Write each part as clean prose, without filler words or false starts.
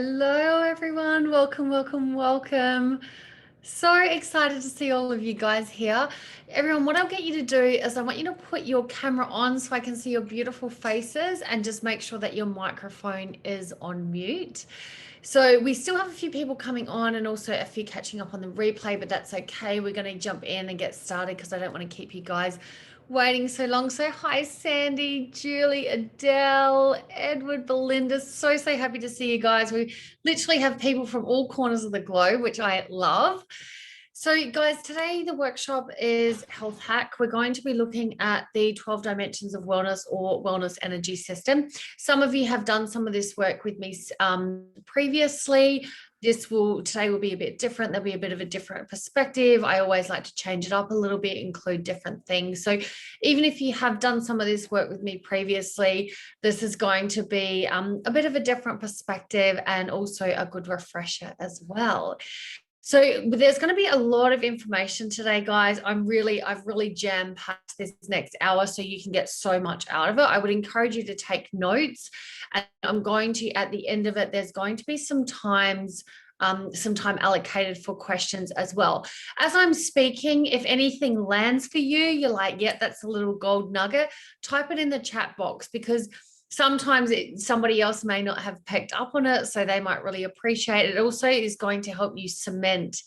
Hello, everyone. Welcome, welcome, welcome. So excited to see all of you guys here. Everyone, what I'll get you to do is I want you to put your camera on so I can see your beautiful faces and just make sure that your microphone is on mute. So we still have a few people coming on and also a few catching up on the replay, but that's okay. We're going to jump in and get started because I don't want to keep you guys waiting so long. So hi, Sandy, Julie, Adele, Edward, Belinda. So happy to see you guys. We literally have people from all corners of the globe, which I love. So guys, today the workshop is Health Hack. We're going to be looking at the 12 dimensions of wellness or wellness energy system. Some of you have done some of this work with me previously. Today will be a bit different. There'll be a bit of a different perspective. I always like to change it up a little bit, include different things. So even if you have done some of this work with me previously, this is going to be a bit of a different perspective and also a good refresher as well. So there's going to be a lot of information today, guys. I've really jam-packed this next hour so you can get so much out of it. I would encourage you to take notes. And I'm going to, at the end of it, there's going to be some time allocated for questions as well. As I'm speaking, if anything lands for you, you're like, yeah, that's a little gold nugget, type it in the chat box because sometimes somebody else may not have picked up on it, so they might really appreciate it. It also is going to help you cement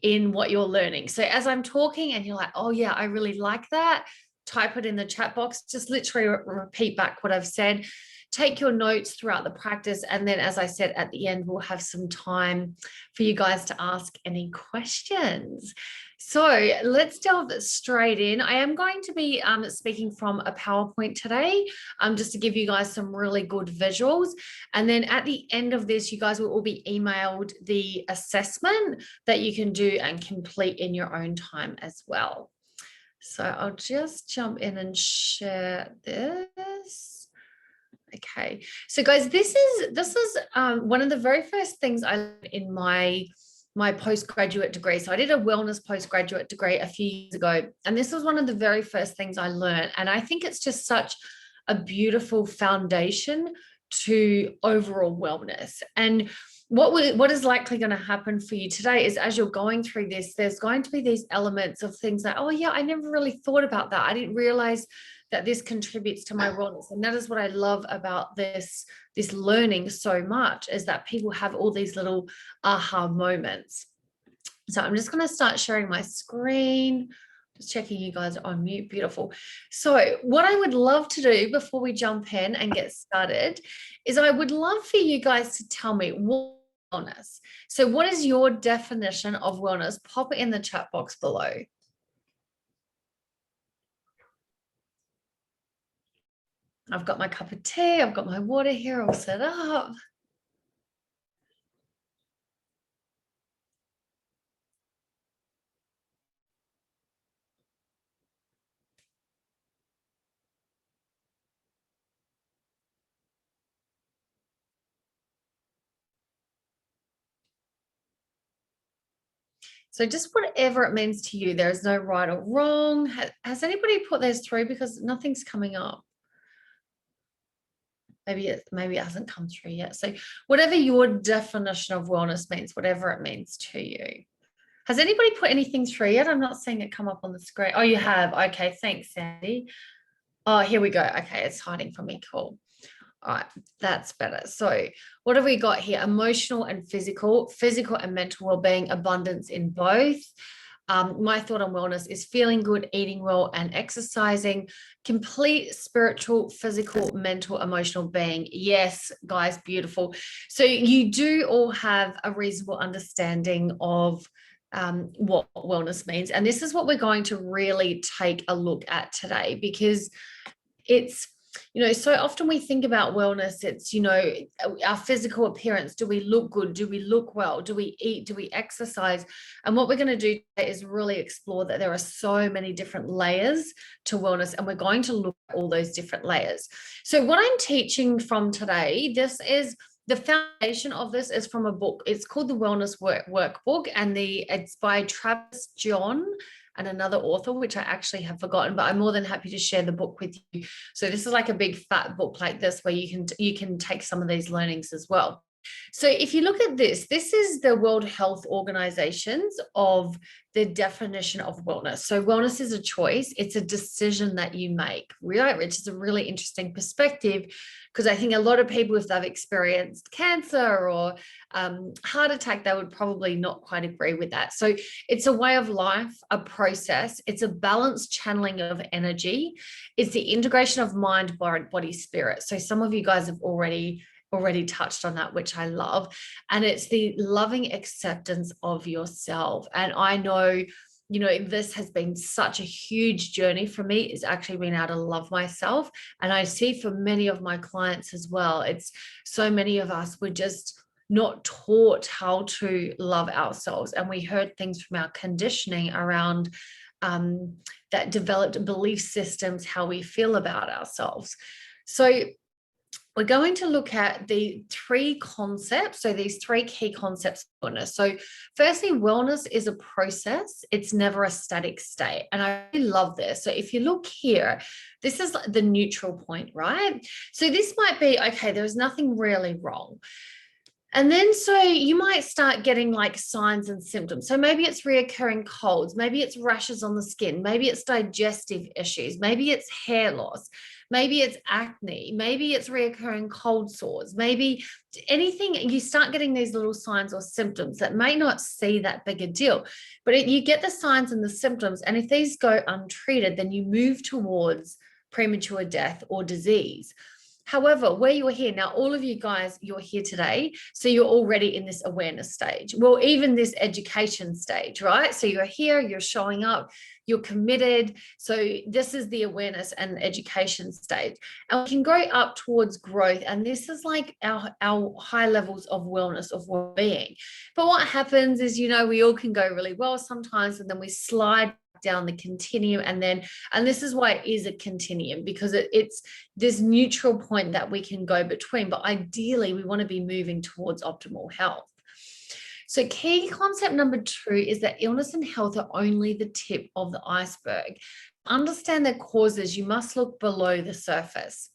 in what you're learning. So as I'm talking and you're like, oh yeah, I really like that, type it in the chat box. Just literally repeat back what I've said. Take your notes throughout the practice. And then, as I said, at the end, we'll have some time for you guys to ask any questions. So let's delve straight in. I am going to be speaking from a PowerPoint today, just to give you guys some really good visuals. And then at the end of this, you guys will all be emailed the assessment that you can do and complete in your own time as well. So I'll just jump in and share this. Okay, so guys, this is one of the very first things I learned in my postgraduate degree. So I did a wellness postgraduate degree a few years ago, and this was one of the very first things I learned. And I think it's just such a beautiful foundation to overall wellness. And what is likely going to happen for you today is as you're going through this, there's going to be these elements of things like, oh yeah, I never really thought about that. I didn't realize that this contributes to my wellness. And that is what I love about this learning so much, is that people have all these little aha moments. So I'm just going to start sharing my screen. Just checking you guys are on mute. Beautiful. So what I would love to do before we jump in and get started is I would love for you guys to tell me what wellness. So what is your definition of wellness? Pop it in the chat box below. I've got my cup of tea, I've got my water here all set up. So just whatever it means to you, there is no right or wrong. Has anybody put theirs through? Because nothing's coming up. Maybe it hasn't come through yet. So whatever your definition of wellness means, whatever it means to you. Has anybody put anything through yet? I'm not seeing it come up on the screen. Oh, you have. Okay, thanks, Sandy. Oh, here we go. Okay, it's hiding from me. Cool. All right, that's better. So what have we got here? Emotional and physical and mental well-being, abundance in both. My thought on wellness is feeling good, eating well, and exercising. Complete spiritual, physical, mental, emotional being. Yes, guys, beautiful. So you do all have a reasonable understanding of what wellness means. And this is what we're going to really take a look at today, because it's, so often we think about wellness, it's, our physical appearance. Do we look good? Do we look well? Do we eat? Do we exercise? And what we're going to do today is really explore that there are so many different layers to wellness, and we're going to look at all those different layers. So what I'm teaching from today, the foundation of this is from a book. It's called the Wellness Workbook, and it's by Travis John and another author, which I actually have forgotten, but I'm more than happy to share the book with you. So this is like a big fat book like this, where you can take some of these learnings as well. So if you look at this, this is the World Health Organization's of the definition of wellness. So wellness is a choice. It's a decision that you make, right? Which is a really interesting perspective, because I think a lot of people, if they've experienced cancer or heart attack, they would probably not quite agree with that. So it's a way of life, a process. It's a balanced channeling of energy. It's the integration of mind, body, spirit. So some of you guys have already touched on that, which I love. And it's the loving acceptance of yourself. And I know, you know, this has been such a huge journey for me, is actually being able to love myself. And I see for many of my clients as well, it's so many of us were just not taught how to love ourselves. And we heard things from our conditioning around that developed belief systems, how we feel about ourselves. So we're going to look at the three concepts. So these three key concepts of wellness. So firstly, wellness is a process. It's never a static state. And I really love this. So if you look here, this is the neutral point, right? So this might be, okay, there's nothing really wrong. And then so you might start getting like signs and symptoms. So maybe it's reoccurring colds, maybe it's rashes on the skin, maybe it's digestive issues, maybe it's hair loss, maybe it's acne, maybe it's reoccurring cold sores, maybe anything. You start getting these little signs or symptoms that may not see that big a deal, but you get the signs and the symptoms. And if these go untreated, then you move towards premature death or disease. However, where you're here now, all of you guys, you're here today. So you're already in this awareness stage. Well, even this education stage, right? So you're here, you're showing up, you're committed. So this is the awareness and education stage. And we can go up towards growth. And this is like our high levels of wellness, of well-being. But what happens is, you know, we all can go really well sometimes, and then we slide down the continuum. And this is why it is a continuum, because it's this neutral point that we can go between. But ideally, we want to be moving towards optimal health. So key concept number 2 is that illness and health are only the tip of the iceberg. To understand their causes, you must look below the surface.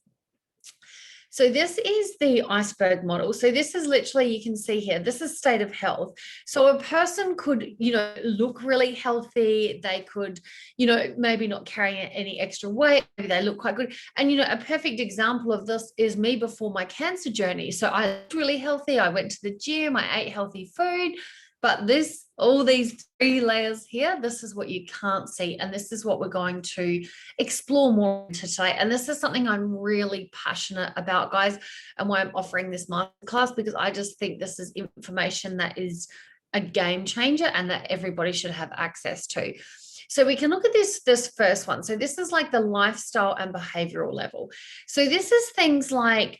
So this is the iceberg model. So this is literally, you can see here, this is state of health. So a person could, you know, look really healthy. They could, you know, maybe not carry any extra weight. Maybe they look quite good. And, you know, a perfect example of this is me before my cancer journey. So I looked really healthy. I went to the gym. I ate healthy food. But all these 3 layers here, this is what you can't see. And this is what we're going to explore more today. And this is something I'm really passionate about, guys, and why I'm offering this masterclass, because I just think this is information that is a game changer and that everybody should have access to. So we can look at this first one. So this is like the lifestyle and behavioral level. So this is things like,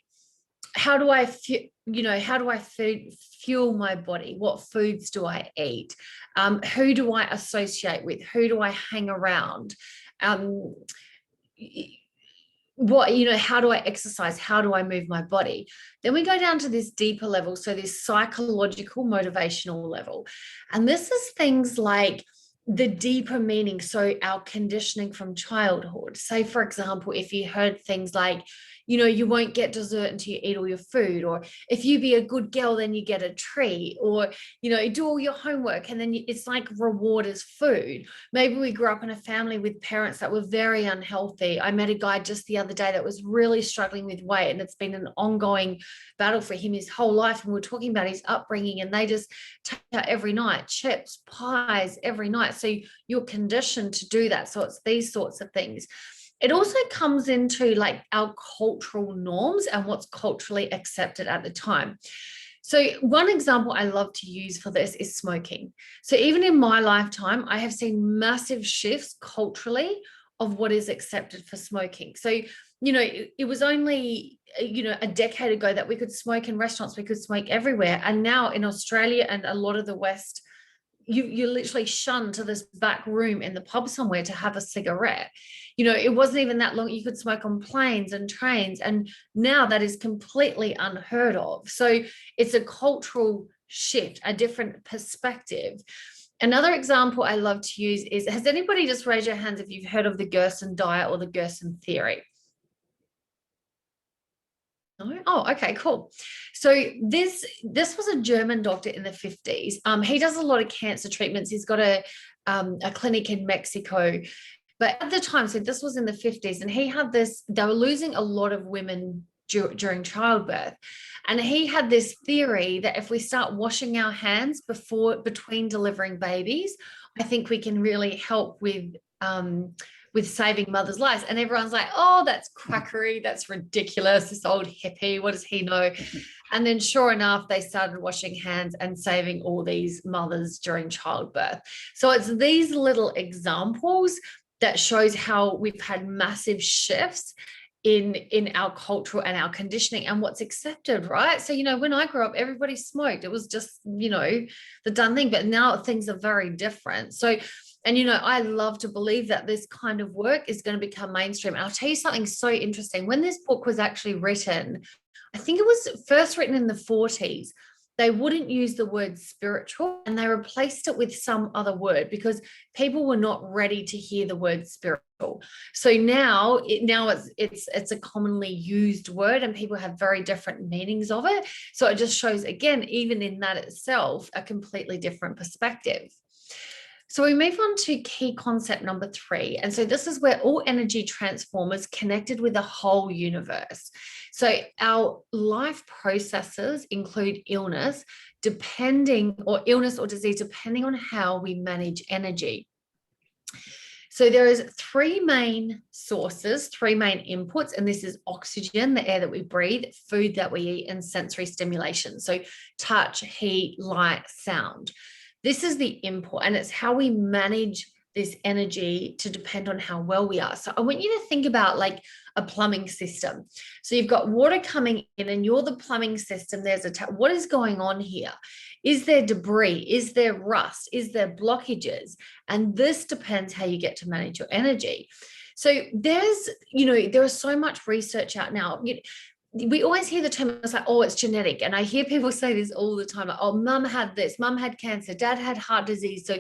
how do I feel, you know, how do I fuel my body? What foods do I eat? Who do I associate with? Who do I hang around? What, you know, how do I exercise? How do I move my body? Then we go down to this deeper level. So this psychological, motivational level. And this is things like the deeper meaning. So our conditioning from childhood. Say, for example, if you heard things like, you know, you won't get dessert until you eat all your food, or if you be a good girl, then you get a treat, or, you know, do all your homework and then it's like reward is food. Maybe we grew up in a family with parents that were very unhealthy. I met a guy just the other day that was really struggling with weight, and it's been an ongoing battle for him his whole life. And we're talking about his upbringing, and they just take out every night, chips, pies every night. So you're conditioned to do that. So it's these sorts of things. It also comes into like our cultural norms and what's culturally accepted at the time. So one example I love to use for this is smoking. So even in my lifetime, I have seen massive shifts culturally of what is accepted for smoking. So, you know, it was only, you know, a decade ago that we could smoke in restaurants, we could smoke everywhere. And now in Australia and a lot of the West, you're literally shunned to this back room in the pub somewhere to have a cigarette. You know, it wasn't even that long. You could smoke on planes and trains. And now that is completely unheard of. So it's a cultural shift, a different perspective. Another example I love to use is, has anybody just raised your hands if you've heard of the Gerson diet or the Gerson theory? No? Oh, okay, cool. So this was a German doctor in the 50s. He does a lot of cancer treatments. He's got a clinic in Mexico. But at the time, so this was in the 50s, and he had this, they were losing a lot of women during childbirth. And he had this theory that if we start washing our hands between delivering babies, I think we can really help with saving mothers' lives. And everyone's like, oh, that's quackery. That's ridiculous. This old hippie, what does he know? And then sure enough, they started washing hands and saving all these mothers during childbirth. So it's these little examples that shows how we've had massive shifts in our cultural and our conditioning and what's accepted, right? So, when I grew up, everybody smoked. It was just, the done thing. But now things are very different. So, and, I love to believe that this kind of work is going to become mainstream. And I'll tell you something so interesting. When this book was actually written, I think it was first written in the 40s. They wouldn't use the word spiritual, and they replaced it with some other word because people were not ready to hear the word spiritual. So now it's a commonly used word, and people have very different meanings of it. So it just shows, again, even in that itself, a completely different perspective. So we move on to key concept number 3. And so this is where all energy transformers connected with the whole universe. So our life processes include illness or disease, depending on how we manage energy. So there is 3 main sources, 3 main inputs, and this is oxygen, the air that we breathe, food that we eat, and sensory stimulation. So touch, heat, light, sound. This is the input, and it's how we manage this energy to depend on how well we are. So I want you to think about like a plumbing system. So you've got water coming in and you're the plumbing system. There's what is going on here? Is there debris? Is there rust? Is there blockages? And this depends how you get to manage your energy. So there is so much research out now. We always hear the term, it's like, oh, it's genetic. And I hear people say this all the time, like, oh, mum had this, mum had cancer, dad had heart disease.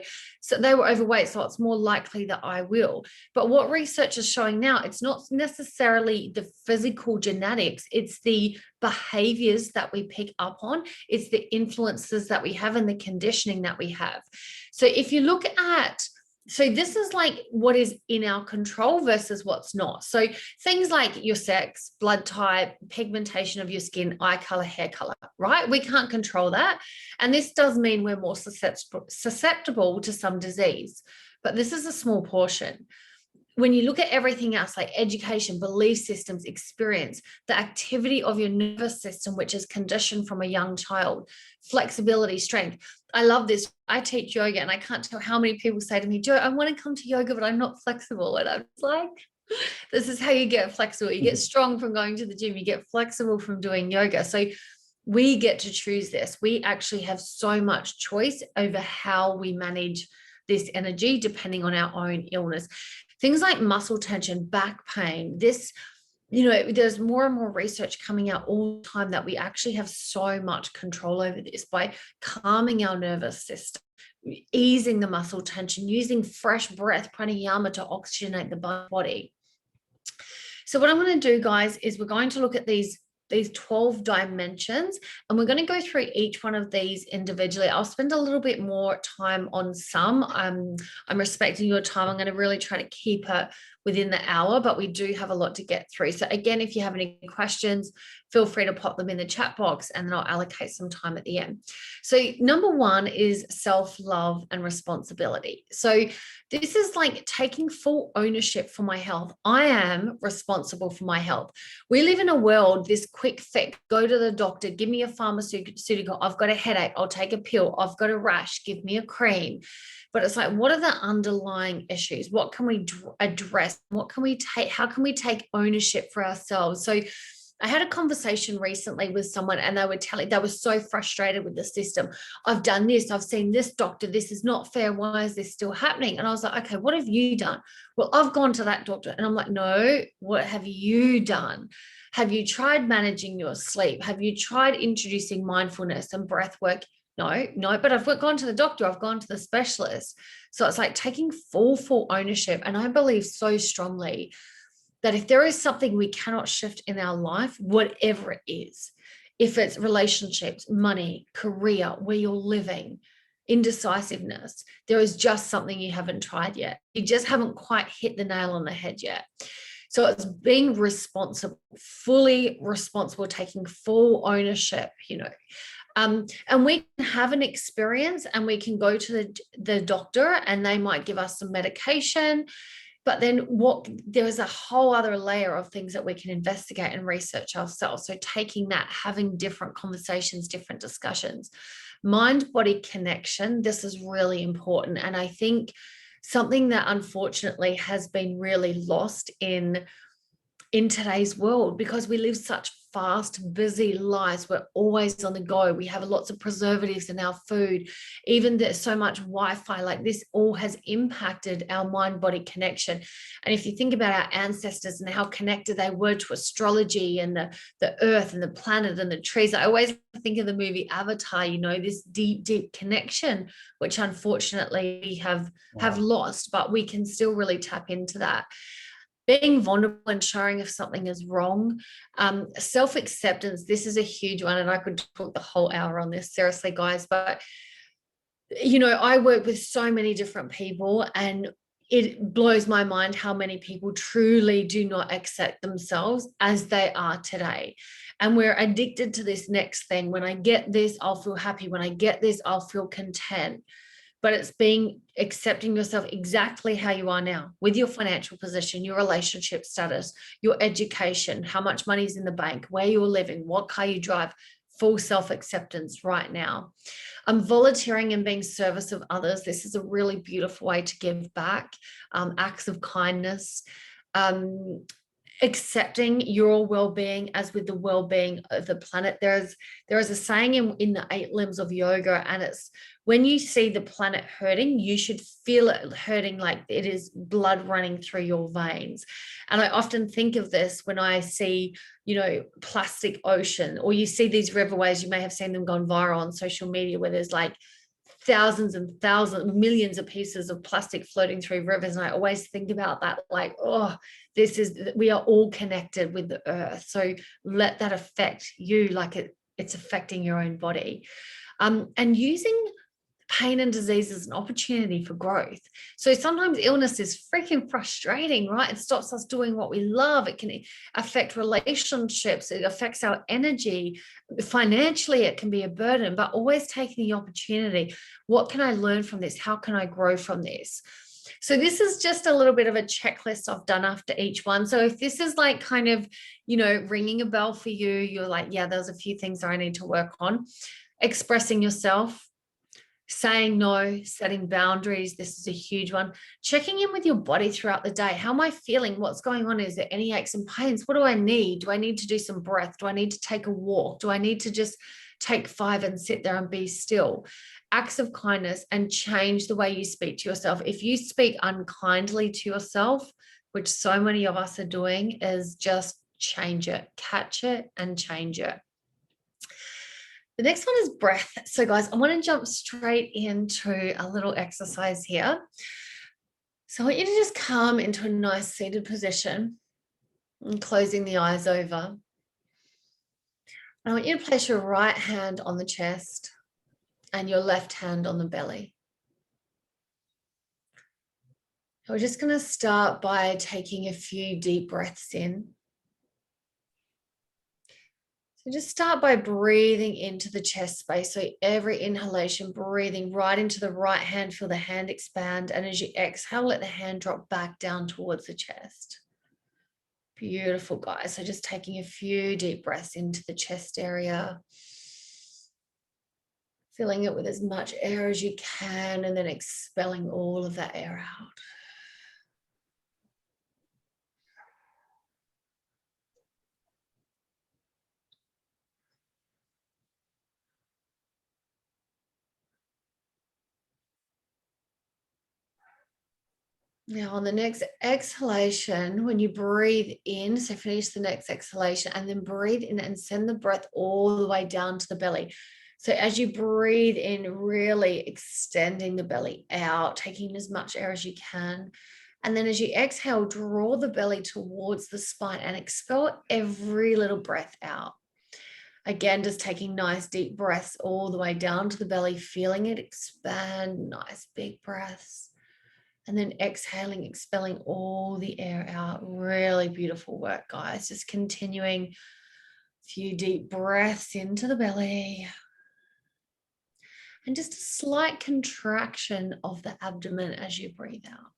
So they were overweight, so it's more likely that I will. But what research is showing now, it's not necessarily the physical genetics, it's the behaviors that we pick up on, it's the influences that we have and the conditioning that we have. So if you look at, so this is like what is in our control versus what's not. So things like your sex, blood type, pigmentation of your skin, eye color, hair color, right? We can't control that. And this does mean we're more susceptible to some disease, but this is a small portion. When you look at everything else, like education, belief systems, experience, the activity of your nervous system, which is conditioned from a young child, flexibility, strength. I love this. I teach yoga, and I can't tell how many people say to me, Jo, I want to come to yoga, but I'm not flexible. And I'm like, this is how you get flexible. You get strong from going to the gym. You get flexible from doing yoga. So we get to choose this. We actually have so much choice over how we manage this energy depending on our own illness. Things like muscle tension, back pain, there's more and more research coming out all the time that we actually have so much control over this by calming our nervous system, easing the muscle tension, using fresh breath, pranayama to oxygenate the body. So what I'm going to do, guys, is we're going to look at these 12 dimensions, and we're going to go through each one of these individually. I'll spend a little bit more time on some. I'm respecting your time. I'm going to really try to keep it within the hour, but we do have a lot to get through. So again, if you have any questions, feel free to pop them in the chat box, and then I'll allocate some time at the end. So number 1 is self-love and responsibility. So this is like taking full ownership for my health. I am responsible for my health. We live in a world, this quick fix, go to the doctor, give me a pharmaceutical, I've got a headache, I'll take a pill, I've got a rash, give me a cream. But it's like, what are the underlying issues? What can we address? What can we take? How can we take ownership for ourselves? So I had a conversation recently with someone, and they were so frustrated with the system. I've done this, I've seen this doctor, this is not fair. Why is this still happening? And I was like, okay, what have you done? Well, I've gone to that doctor. And I'm like, no, what have you done? Have you tried managing your sleep? Have you tried introducing mindfulness and breath work? No, but I've gone to the doctor, I've gone to the specialist. So it's like taking full ownership. And I believe so strongly that if there is something we cannot shift in our life, whatever it is, if it's relationships, money, career, where you're living, indecisiveness, there is just something you haven't tried yet. You just haven't quite hit the nail on the head yet. So it's being responsible, fully responsible, taking full ownership, and we can have an experience and we can go to the doctor and they might give us some medication. But then there is a whole other layer of things that we can investigate and research ourselves. So taking that, having different conversations, different discussions, mind-body connection, this is really important. And I think something that unfortunately has been really lost in today's world, because we live such fast, busy lives. We're always on the go. We have lots of preservatives in our food. Even there's so much Wi-Fi, like this all has impacted our mind-body connection. And if you think about our ancestors and how connected they were to astrology and the earth and the planet and the trees, I always think of the movie Avatar, this deep, deep connection, which unfortunately we have lost, but we can still really tap into that. Being vulnerable and showing if something is wrong. Self-acceptance, this is a huge one, and I could talk the whole hour on this, seriously, guys. But, I work with so many different people, and it blows my mind how many people truly do not accept themselves as they are today. And we're addicted to this next thing. When I get this, I'll feel happy. When I get this, I'll feel content. But it's accepting yourself exactly how you are now, with your financial position, your relationship status, your education, how much money is in the bank, where you're living, what car you drive, full self-acceptance right now. Volunteering and being service of others. This is a really beautiful way to give back. Acts of kindness. Accepting your well-being as with the well-being of the planet. There is a saying in the 8 limbs of yoga, and it's, when you see the planet hurting, you should feel it hurting like it is blood running through your veins. And I often think of this when I see, plastic ocean, or you see these riverways. You may have seen them gone viral on social media, where there's like thousands and thousands, millions of pieces of plastic floating through rivers. And I always think about that, like, we are all connected with the earth. So let that affect you like it's affecting your own body. And using pain and disease is an opportunity for growth. So sometimes illness is freaking frustrating, right? It stops us doing what we love. It can affect relationships. It affects our energy. Financially, it can be a burden, but always taking the opportunity. What can I learn from this? How can I grow from this? So this is just a little bit of a checklist I've done after each one. So if this is like kind of, ringing a bell for you, you're like, yeah, there's a few things that I need to work on. Expressing yourself, saying no, setting boundaries. This is a huge one. Checking in with your body throughout the day. How am I feeling? What's going on? Is there any aches and pains? What do I need? Do I need to do some breath? Do I need to take a walk? Do I need to just take 5 and sit there and be still? Acts of kindness, and change the way you speak to yourself. If you speak unkindly to yourself, which so many of us are doing, is just change it, catch it and change it. The next one is breath. So guys, I want to jump straight into a little exercise here. So I want you to just come into a nice seated position and closing the eyes over. I want you to place your right hand on the chest and your left hand on the belly. We're just going to start by taking a few deep breaths in. So just start by breathing into the chest space. So every inhalation, breathing right into the right hand, feel the hand expand. And as you exhale, let the hand drop back down towards the chest. Beautiful, guys. So just taking a few deep breaths into the chest area. Filling it with as much air as you can, and then expelling all of that air out. Now on the next exhalation, when you breathe in, so finish the next exhalation and then breathe in and send the breath all the way down to the belly. So as you breathe in, really extending the belly out, taking as much air as you can. And then as you exhale, draw the belly towards the spine and expel every little breath out. Again, just taking nice deep breaths all the way down to the belly, feeling it expand, nice big breaths. And then exhaling, expelling all the air out. Really beautiful work, guys. Just continuing a few deep breaths into the belly. And just a slight contraction of the abdomen as you breathe out.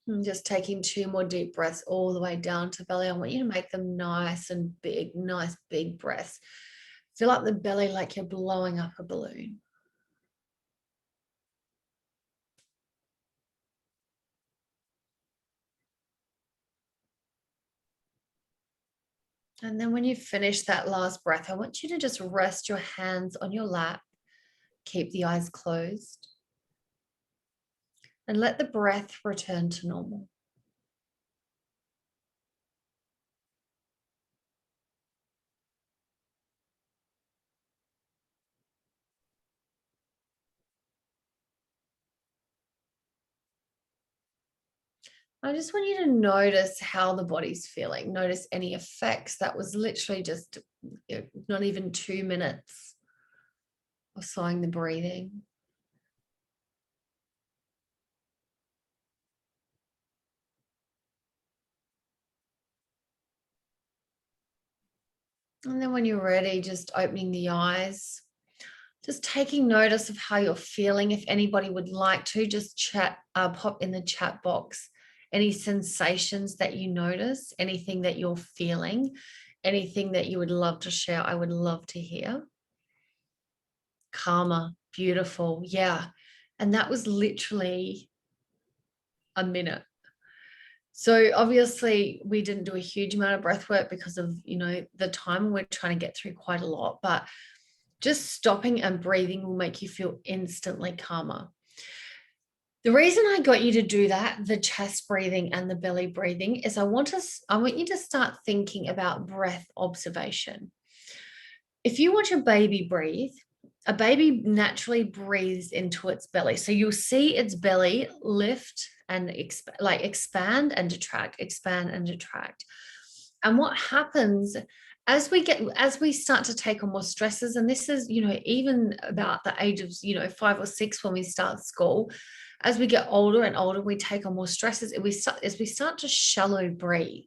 And just taking 2 more deep breaths all the way down to belly. I want you to make them nice and big, nice big breaths. Fill up the belly like you're blowing up a balloon. And then when you finish that last breath, I want you to just rest your hands on your lap. Keep the eyes closed. And let the breath return to normal. I just want you to notice how the body's feeling. Notice any effects. That was literally just not even 2 minutes of slowing the breathing. And then when you're ready, just opening the eyes, just taking notice of how you're feeling. If anybody would like to, just pop in the chat box any sensations that you notice, anything that you're feeling, anything that you would love to share. I would love to hear. Calmer, beautiful, yeah. And that was literally a minute. So obviously we didn't do a huge amount of breath work because of, the time. We're trying to get through quite a lot, but just stopping and breathing will make you feel instantly calmer. The reason I got you to do that, the chest breathing and the belly breathing, is I want you to start thinking about breath observation. If you watch a baby breathe, a baby naturally breathes into its belly. So you'll see its belly lift and expand and detract, expand and detract. And what happens as we start to take on more stresses, and this is, even about the age of, 5 or 6 when we start school, as we get older and older, we take on more stresses, and we start to shallow breathe.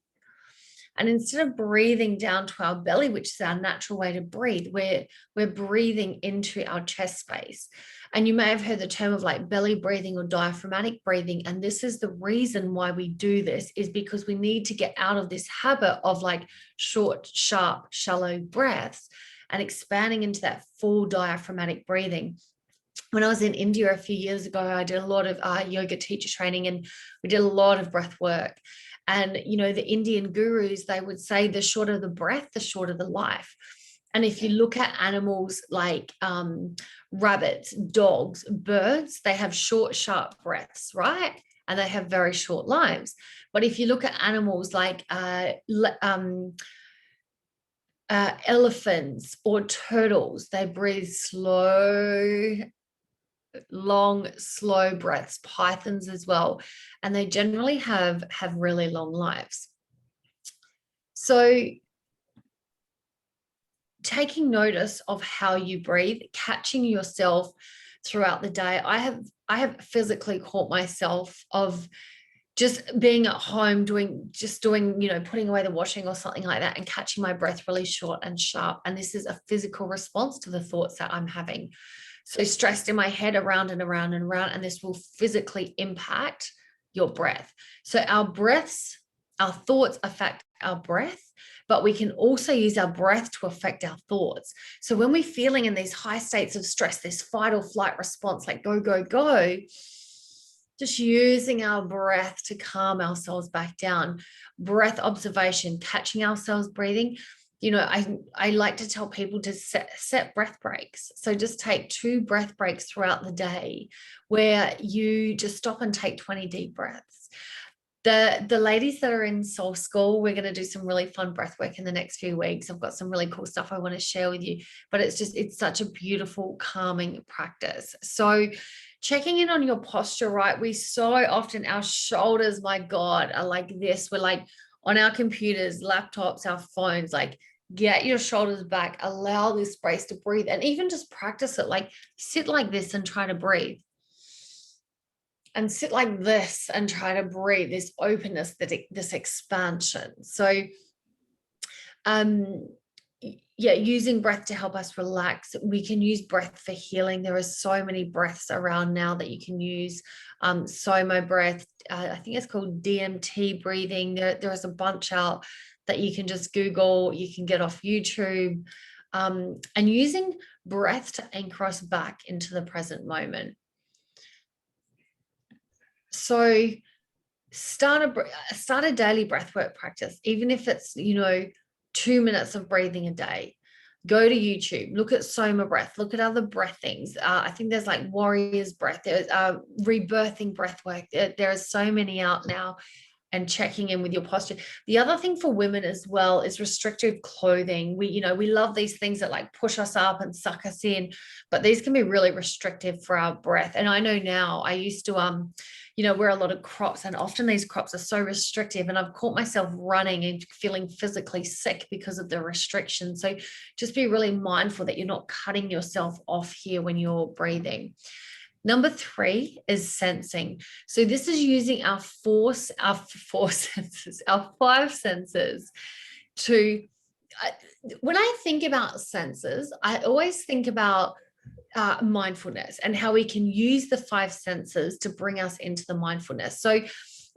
And instead of breathing down to our belly, which is our natural way to breathe, we're breathing into our chest space. And you may have heard the term of like belly breathing or diaphragmatic breathing. And this is the reason why we do this, is because we need to get out of this habit of like short, sharp, shallow breaths and expanding into that full diaphragmatic breathing. When I was in India a few years ago, I did a lot of yoga teacher training, and we did a lot of breath work. And, the Indian gurus, they would say the shorter the breath, the shorter the life. And if you look at animals like rabbits, dogs, birds, they have short, sharp breaths, right? And they have very short lives. But if you look at animals like elephants or turtles, they breathe slow, long, slow breaths. Pythons as well, and they generally have really long lives. So taking notice of how you breathe, catching yourself throughout the day. I have physically caught myself of just being at home doing, putting away the washing or something like that, and catching my breath really short and sharp. And this is a physical response to the thoughts that I'm having. So stressed in my head around and around and around, and this will physically impact your breath. So our thoughts affect our breath, but we can also use our breath to affect our thoughts. So when we're feeling in these high states of stress, this fight or flight response, like go, go, go, just using our breath to calm ourselves back down. Breath observation, catching ourselves breathing. I like to tell people to set breath breaks. So just take 2 breath breaks throughout the day where you just stop and take 20 deep breaths. The ladies that are in Soul School, we're going to do some really fun breath work in the next few weeks. I've got some really cool stuff I want to share with you, but it's such a beautiful calming practice. So checking in on your posture, right? We so often, our shoulders, my God, are like this. We're like on our computers, laptops, our phones, like get your shoulders back, allow this space to breathe, and even just practice it. Like sit like this and try to breathe. And sit like this and try to breathe this openness, this expansion. So yeah, using breath to help us relax. We can use breath for healing. There are so many breaths around now that you can use. Soma breath, I think it's called DMT breathing. There is a bunch out that you can just Google, you can get off YouTube, and using breath to anchor us back into the present moment. So start a daily breathwork practice, even if it's 2 minutes of breathing a day. Go to YouTube, look at Soma breath, look at other breath things. I think there's like warrior's breath, there's rebirthing breath work. There are so many out now, and checking in with your posture. The other thing for women as well is restrictive clothing. We love these things that like push us up and suck us in, but these can be really restrictive for our breath. And I know now, I used to wear a lot of crops, and often these crops are so restrictive, and I've caught myself running and feeling physically sick because of the restriction. So just be really mindful that you're not cutting yourself off here when you're breathing. Number 3 is sensing. So this is using our five senses to, when I think about senses, I always think about mindfulness and how we can use the 5 senses to bring us into the mindfulness. So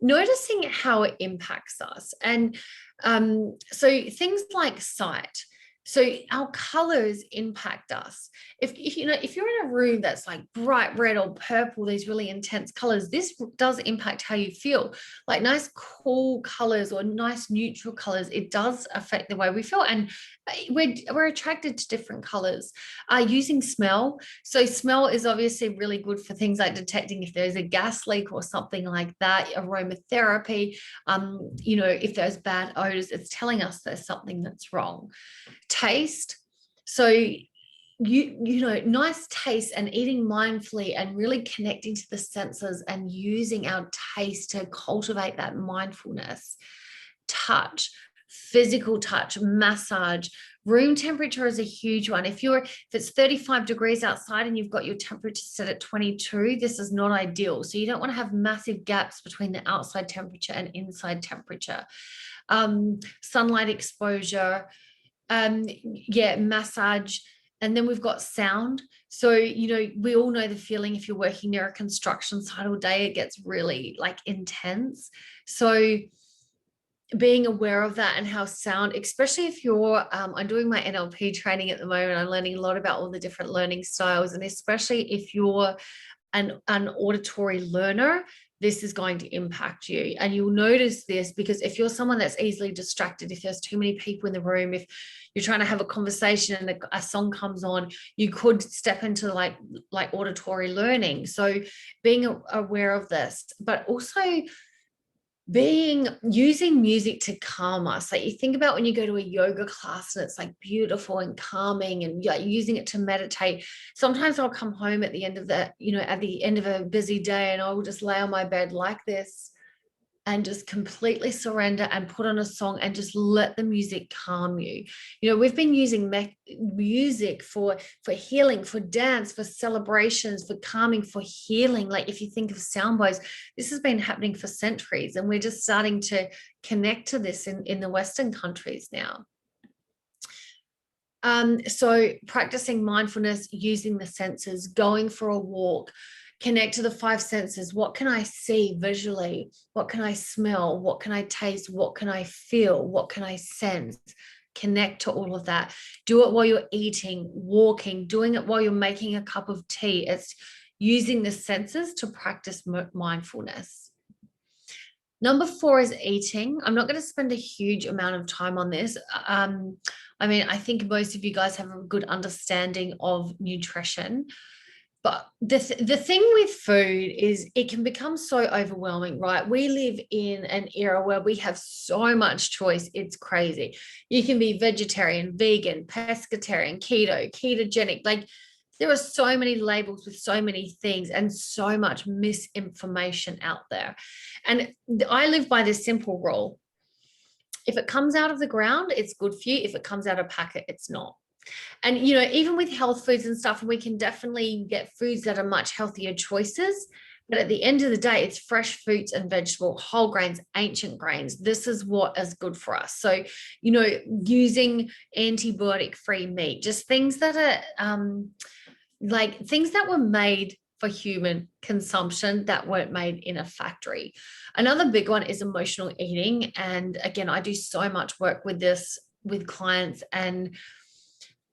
noticing how it impacts us. And so things like sight. So our colors impact us. If you're in a room that's like bright red or purple, these really intense colors, this does impact how you feel. Like nice cool colors or nice neutral colors, it does affect the way we feel. And we're attracted to different colors. Using smell. So smell is obviously really good for things like detecting if there's a gas leak or something like that. Aromatherapy, if there's bad odors, it's telling us there's something that's wrong. Taste. So nice taste and eating mindfully and really connecting to the senses and using our taste to cultivate that mindfulness. Touch, physical touch, massage. Room temperature is a huge one. If it's 35 degrees outside and you've got your temperature set at 22, this is not ideal. So you don't want to have massive gaps between the outside temperature and inside temperature. Sunlight exposure, massage. And then we've got sound. So, we all know the feeling if you're working near a construction site all day, it gets really like intense. So being aware of that and how sound, especially if you're, I'm doing my NLP training at the moment, I'm learning a lot about all the different learning styles. And especially if you're an auditory learner, this is going to impact you. And you'll notice this because if you're someone that's easily distracted, if there's too many people in the room, if you're trying to have a conversation and a song comes on, you could step into like auditory learning. So being aware of this, but also using music to calm us. Like you think about when you go to a yoga class and it's like beautiful and calming, and using it to meditate. Sometimes I'll come home at the end of at the end of a busy day, and I will just lay on my bed like this and just completely surrender and put on a song and just let the music calm you. We've been using music for healing, for dance, for celebrations, for calming, for healing. Like if you think of sound bowls, this has been happening for centuries, and we're just starting to connect to this in the Western countries now. So practicing mindfulness, using the senses, going for a walk, connect to the 5 senses. What can I see visually? What can I smell? What can I taste? What can I feel? What can I sense? Connect to all of that. Do it while you're eating, walking, doing it while you're making a cup of tea. It's using the senses to practice mindfulness. Number 4 is eating. I'm not going to spend a huge amount of time on this. I think most of you guys have a good understanding of nutrition. But the thing with food is it can become so overwhelming, right? We live in an era where we have so much choice. It's crazy. You can be vegetarian, vegan, pescatarian, keto, ketogenic. Like there are so many labels with so many things and so much misinformation out there. And I live by this simple rule. If it comes out of the ground, it's good for you. If it comes out of a packet, it's not. And, you know, even with health foods and stuff, we can definitely get foods that are much healthier choices. But at the end of the day, it's fresh fruits and vegetable, whole grains, ancient grains. This is what is good for us. So, you know, using antibiotic-free meat, just things that are like things that were made for human consumption that weren't made in a factory. Another big one is emotional eating. And again, I do so much work with this with clients, and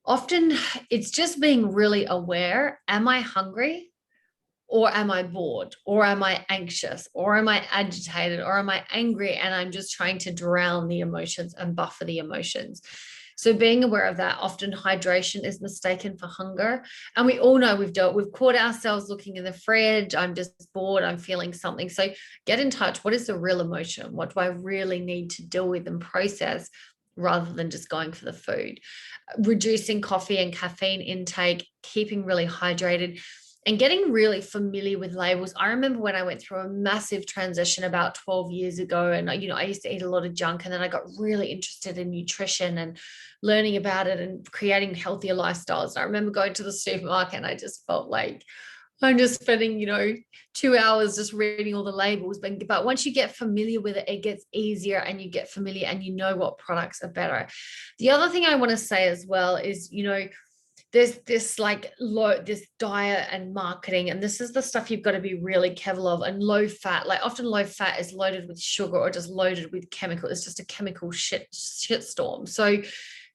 often it's just being really aware. Am I hungry, or am I bored, or am I anxious, or am I agitated, or am I angry and I'm just trying to drown the emotions and buffer the emotions? So being aware of that. Often hydration is mistaken for hunger. And we all know we've caught ourselves looking in the fridge. I'm just bored. I'm feeling something. So get in touch. What is the real emotion? What do I really need to deal with and process, rather than just going for the food? Reducing coffee and caffeine intake, keeping really hydrated, and getting really familiar with labels. I remember when I went through a massive transition about 12 years ago, and you know, I used to eat a lot of junk, and then I got really interested in nutrition and learning about it and creating healthier lifestyles. And I remember going to the supermarket and I just felt like I'm just spending, you know, 2 hours just reading all the labels. But once you get familiar with it, it gets easier, and you get familiar and you know what products are better. The other thing I want to say as well is, you know, there's this this diet and marketing, and this is the stuff you've got to be really careful of. And low fat, like often low fat is loaded with sugar or just loaded with chemical. It's just a chemical shit storm. So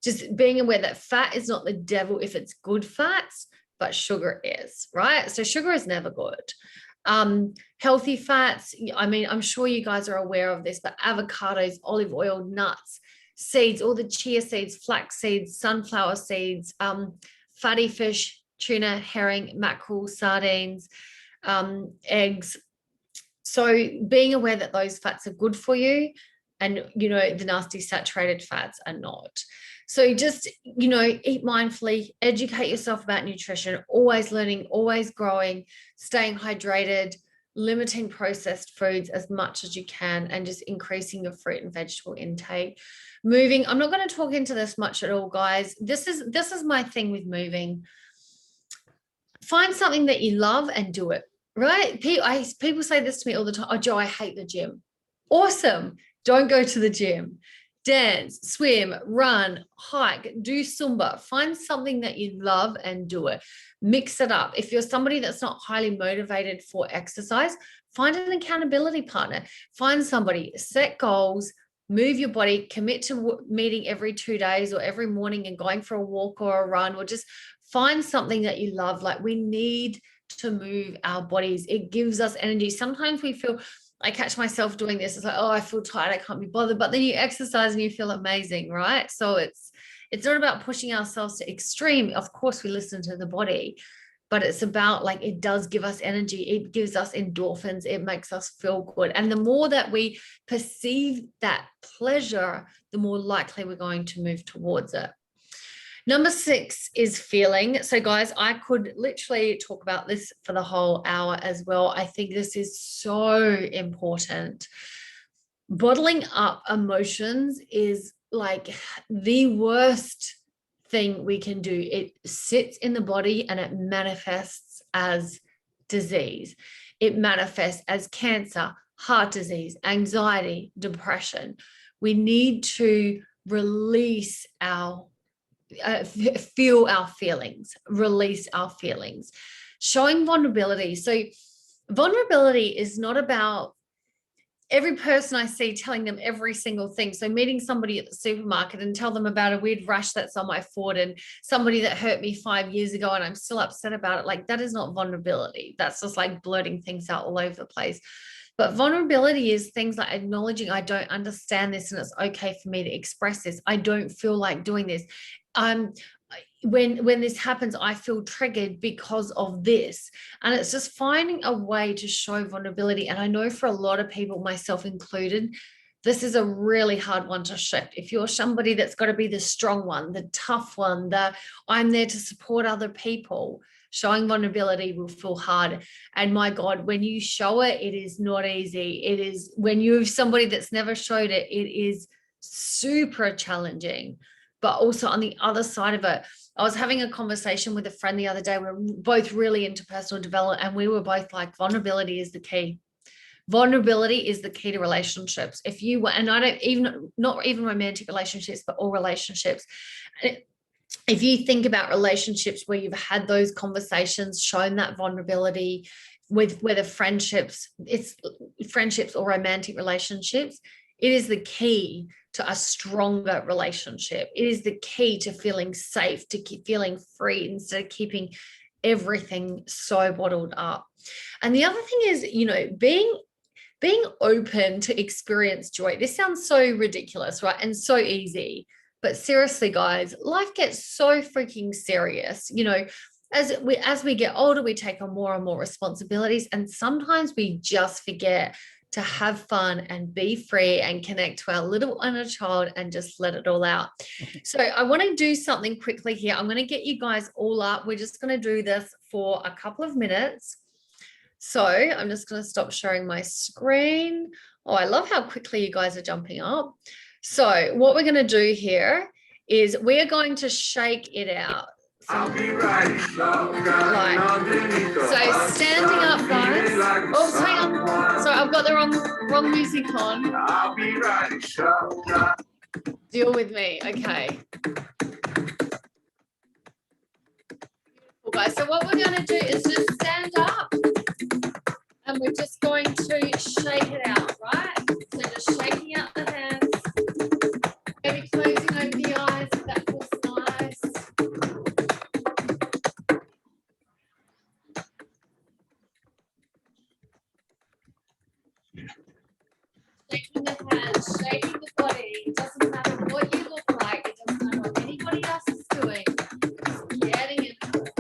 just being aware that fat is not the devil if it's good fats, but sugar is, right? So sugar is never good. Healthy fats, I mean, I'm sure you guys are aware of this, but avocados, olive oil, nuts, seeds, all the chia seeds, flax seeds, sunflower seeds, fatty fish, tuna, herring, mackerel, sardines, eggs. So being aware that those fats are good for you, and, you know, the nasty saturated fats are not. So just, you know, eat mindfully, educate yourself about nutrition, always learning, always growing, staying hydrated, limiting processed foods as much as you can, and just increasing your fruit and vegetable intake. Moving, I'm not going to talk into this much at all, guys. This is my thing with moving. Find something that you love and do it, right? People say this to me all the time. Oh, Jo, I hate the gym. Awesome. Don't go to the gym. Dance, swim, run, hike, do Zumba. Find something that you love and do it. Mix it up. If you're somebody that's not highly motivated for exercise, find an accountability partner. Find somebody, set goals, move your body, commit to meeting every 2 days or every morning and going for a walk or a run, or just find something that you love. Like, we need to move our bodies. It gives us energy. Sometimes we feel, I catch myself doing this. It's like, oh, I feel tired, I can't be bothered. But then you exercise and you feel amazing, right? So it's not about pushing ourselves to extreme. Of course, we listen to the body, but it's about, like, it does give us energy. It gives us endorphins. It makes us feel good. And the more that we perceive that pleasure, the more likely we're going to move towards it. Number 6 is feeling. So guys, I could literally talk about this for the whole hour as well. I think this is so important. Bottling up emotions is like the worst thing we can do. It sits in the body and it manifests as disease. It manifests as cancer, heart disease, anxiety, depression. We need to release our feel our feelings, release our feelings, showing vulnerability. So vulnerability is not about every person I see telling them every single thing. So meeting somebody at the supermarket and tell them about a weird rash that's on my foot, and somebody that hurt me 5 years ago and I'm still upset about it. Like, that is not vulnerability. That's just like blurting things out all over the place. But vulnerability is things like acknowledging, I don't understand this and it's okay for me to express this. I don't feel like doing this. when this happens, I feel triggered because of this. And it's just finding a way to show vulnerability. And I know for a lot of people, myself included, this is a really hard one to shift. If you're somebody that's got to be the strong one, the tough one, I'm there to support other people, showing vulnerability will feel hard. And my God, when you show it, it is not easy. It is, when you're somebody that's never showed it, it is super challenging. But also on the other side of it, I was having a conversation with a friend the other day. We're both really into personal development, and we were both like, vulnerability is the key. Vulnerability is the key to relationships. If you, and I don't even, not even romantic relationships, but all relationships. If you think about relationships where you've had those conversations, shown that vulnerability, with whether friendships, it's friendships or romantic relationships, it is the key to a stronger relationship. It is the key to feeling safe, to keep feeling free instead of keeping everything so bottled up. And the other thing is, you know, being open to experience joy. This sounds so ridiculous, right? And so easy. But seriously, guys, life gets so freaking serious. You know, as we get older, we take on more and more responsibilities. And sometimes we just forget to have fun and be free and connect to our little inner child and just let it all out. So I want to do something quickly here. I'm going to get you guys all up. We're just going to do this for a couple of minutes. So I'm just going to stop sharing my screen. Oh, I love how quickly you guys are jumping up. So what we're going to do here is we are going to shake it out. I'll be right. So standing up, guys. Oh, hang on. So I've got the wrong music on. I'll be right. Deal with me. Okay. Cool, guys. So what we're going to do is just stand up, and we're just going to shake it out, right? So just shaking out the hands. Maybe closing over the eyes if that feels nice. Shaking the hands, shaking the body. It doesn't matter what you look like. It doesn't matter what anybody else is doing. Just getting into it.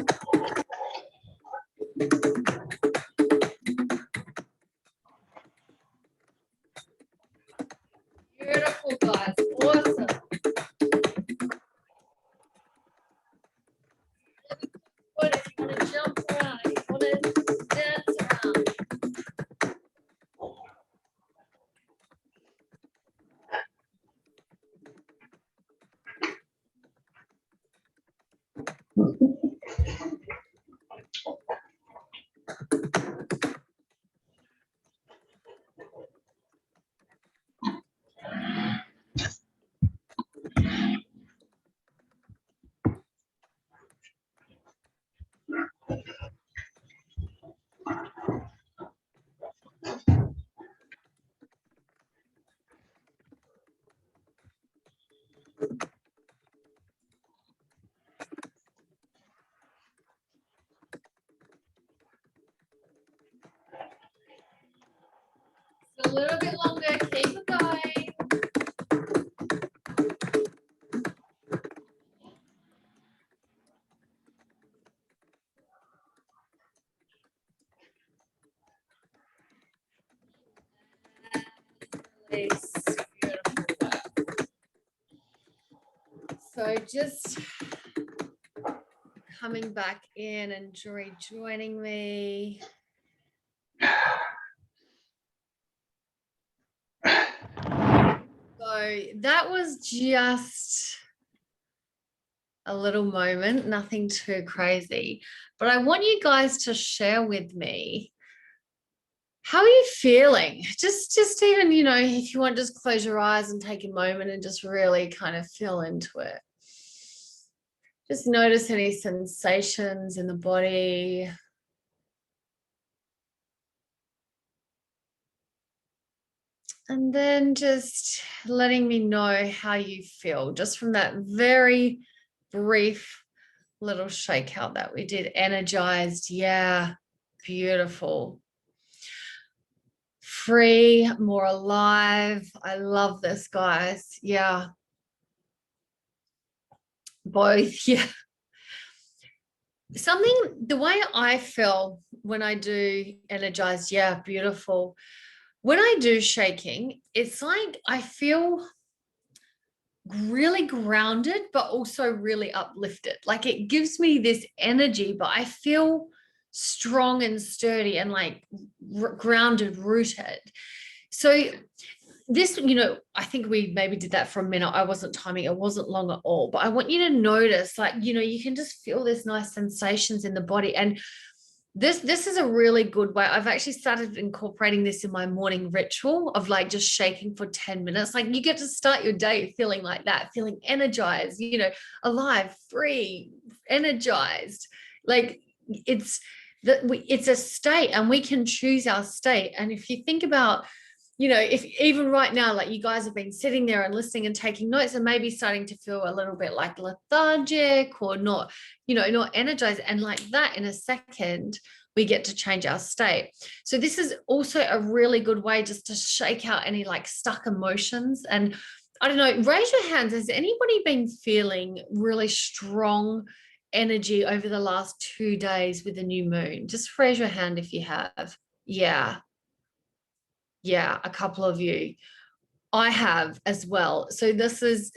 Beautiful, guys. Awesome. Good. If you want to jump around, if you want to dance around. A little bit longer, keep it going. Release. Beautiful. So just coming back in and joining me. So that was just a little moment, nothing too crazy. But I want you guys to share with me, how are you feeling? Just even, you know, if you want, just close your eyes and take a moment and just really kind of feel into it. Just notice any sensations in the body. And then just letting me know how you feel, just from that very brief little shakeout that we did. Energized, yeah, beautiful. Free, more alive. I love this, guys. Yeah. Both, yeah. the way I feel when I do energized, yeah, beautiful. When I do shaking, it's like I feel really grounded, but also really uplifted. Like it gives me this energy, but I feel strong and sturdy and like grounded, rooted. So this, I think we maybe did that for a minute. I wasn't timing, it wasn't long at all, but I want you to notice, like, you can just feel this nice sensations in the body. And this is a really good way. I've actually started incorporating this in my morning ritual of like just shaking for 10 minutes. Like you get to start your day feeling like that, feeling energized, alive, free, energized. Like it's a state, and we can choose our state. And if you think about, if even right now, like you guys have been sitting there and listening and taking notes and maybe starting to feel a little bit like lethargic or not, not energized. And like that, in a second, we get to change our state. So this is also a really good way just to shake out any like stuck emotions. And I don't know, raise your hands. Has anybody been feeling really strong energy over the last 2 days with the new moon? Just raise your hand if you have. Yeah, a couple of you. I have as well. So this is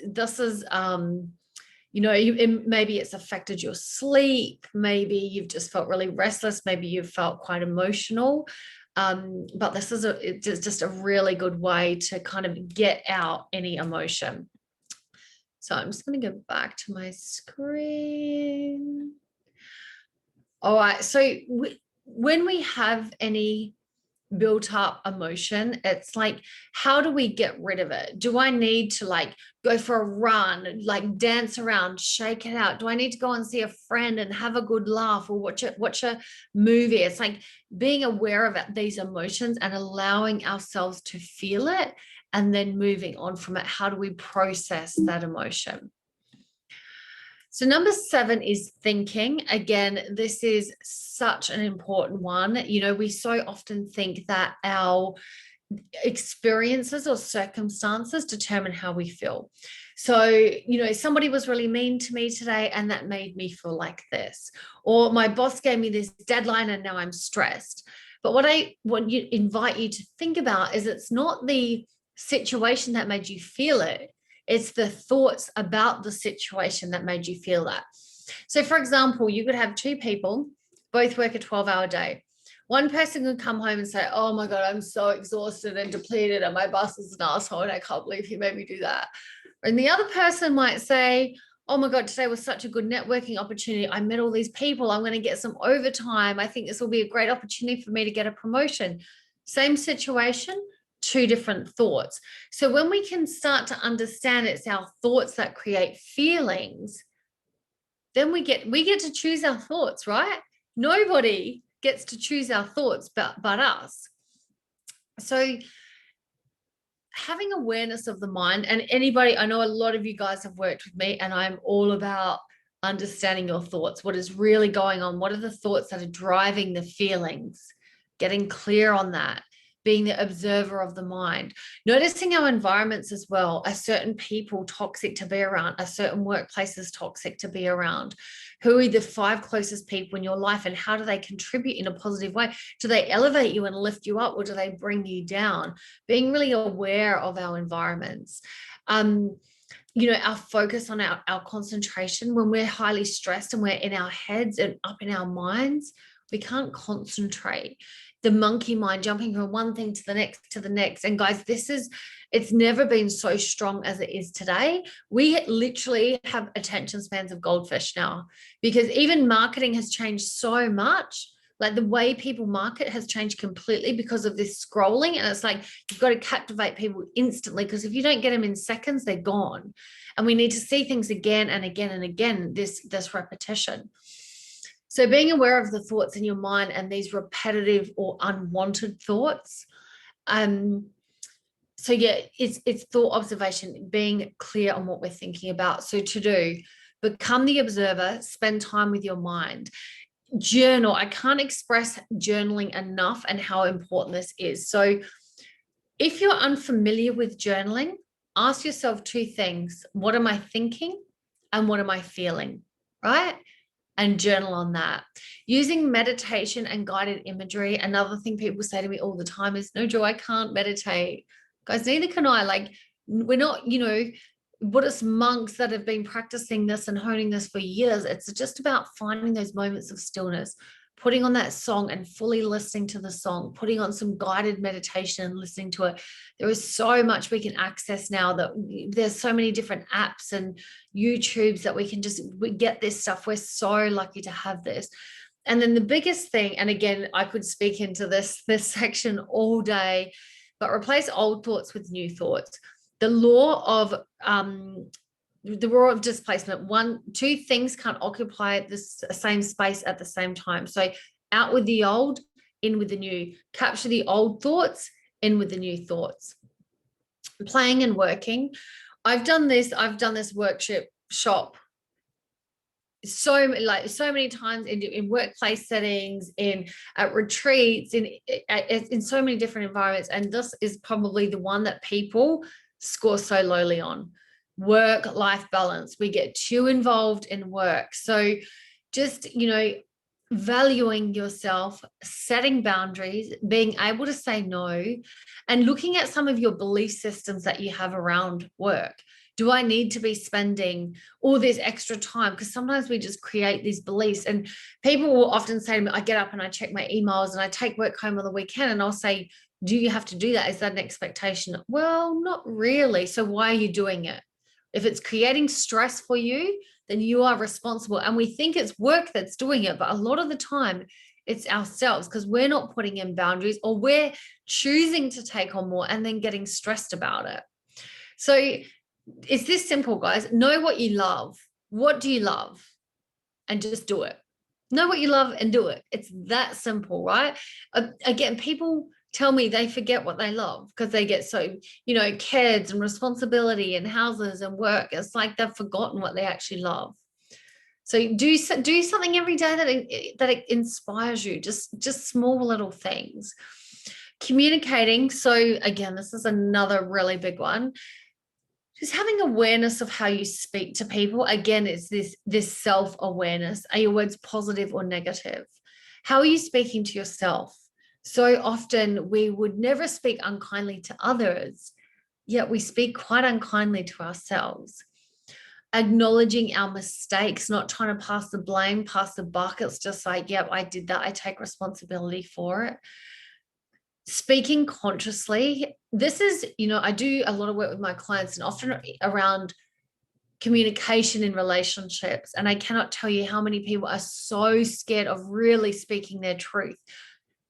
maybe it's affected your sleep, maybe you've just felt really restless, maybe you've felt quite emotional. But this is it's just a really good way to kind of get out any emotion. So I'm just going to go back to my screen. All right, so when we have any built up emotion, it's like, how do we get rid of it? Do I need to like go for a run, like dance around, shake it out? Do I need to go and see a friend and have a good laugh or watch a movie? It's like being aware of these emotions and allowing ourselves to feel it and then moving on from it. How do we process that emotion? So number 7 is thinking. Again, this is such an important one. We so often think that our experiences or circumstances determine how we feel. So, somebody was really mean to me today and that made me feel like this. Or my boss gave me this deadline and now I'm stressed. But what I want you invite you to think about is it's not the situation that made you feel it. It's the thoughts about the situation that made you feel that. So, for example, you could have 2 people, both work a 12-hour day. One person could come home and say, oh my God, I'm so exhausted and depleted and my boss is an asshole and I can't believe he made me do that. And the other person might say, oh my God, today was such a good networking opportunity. I met all these people. I'm going to get some overtime. I think this will be a great opportunity for me to get a promotion. Same situation, 2 different thoughts. So when we can start to understand it's our thoughts that create feelings, then we get to choose our thoughts, right? Nobody gets to choose our thoughts but us. So having awareness of the mind, and anybody, I know a lot of you guys have worked with me and I'm all about understanding your thoughts. What is really going on? What are the thoughts that are driving the feelings? Getting clear on that. Being the observer of the mind, noticing our environments as well. Are certain people toxic to be around? Are certain workplaces toxic to be around? Who are the 5 closest people in your life and how do they contribute in a positive way? Do they elevate you and lift you up or do they bring you down? Being really aware of our environments. Our focus on our concentration. When we're highly stressed and we're in our heads and up in our minds, we can't concentrate. The monkey mind jumping from one thing to the next. And guys, it's never been so strong as it is today. We literally have attention spans of goldfish now because even marketing has changed so much. Like the way people market has changed completely because of this scrolling. And it's like, you've got to captivate people instantly because if you don't get them in seconds, they're gone. And we need to see things again and again and again, this repetition. So being aware of the thoughts in your mind and these repetitive or unwanted thoughts. So yeah, it's thought observation, being clear on what we're thinking about. So to do, become the observer, spend time with your mind. Journal. I can't express journaling enough and how important this is. So if you're unfamiliar with journaling, ask yourself 2 things. What am I thinking? And what am I feeling? Right? and journal on that. Using meditation and guided imagery. Another thing people say to me all the time is, no, Jo, I can't meditate. Guys, neither can I. Like, we're not, Buddhist monks that have been practicing this and honing this for years. It's just about finding those moments of stillness, putting on that song and fully listening to the song, putting on some guided meditation and listening to it. There is so much we can access now, that there's so many different apps and YouTubes that we get this stuff. We're so lucky to have this. And then the biggest thing, and again, I could speak into this section all day, but replace old thoughts with new thoughts. The law of displacement. Two things can't occupy the same space at the same time. So out with the old, in with the new. Capture the old thoughts, in with the new thoughts. Playing and working. I've done this workshop so many times in workplace settings, at retreats, in so many different environments. And this is probably the one that people score so lowly on. Work-life balance. We get too involved in work. So just, valuing yourself, setting boundaries, being able to say no, and looking at some of your belief systems that you have around work. Do I need to be spending all this extra time? Because sometimes we just create these beliefs, and people will often say to me, I get up and I check my emails and I take work home on the weekend, and I'll say, do you have to do that? Is that an expectation? Well, not really. So why are you doing it? If it's creating stress for you, then you are responsible. And we think it's work that's doing it, but a lot of the time it's ourselves, because we're not putting in boundaries, or we're choosing to take on more and then getting stressed about it. So it's this simple, guys. Know what you love. What do you love? And just do it. Know what you love and do it. It's that simple, right? Again, people tell me they forget what they love because they get so, kids and responsibility and houses and work. It's like they've forgotten what they actually love. So do something every day that it inspires you. Just small little things. Communicating. So again, this is another really big one. Just having awareness of how you speak to people. Again, it's this self-awareness. Are your words positive or negative? How are you speaking to yourself? So often we would never speak unkindly to others, yet we speak quite unkindly to ourselves. Acknowledging our mistakes, not trying to pass the blame, pass the buck. It's just like, yep, I did that. I take responsibility for it. Speaking consciously. This is, I do a lot of work with my clients, and often around communication in relationships. And I cannot tell you how many people are so scared of really speaking their truth.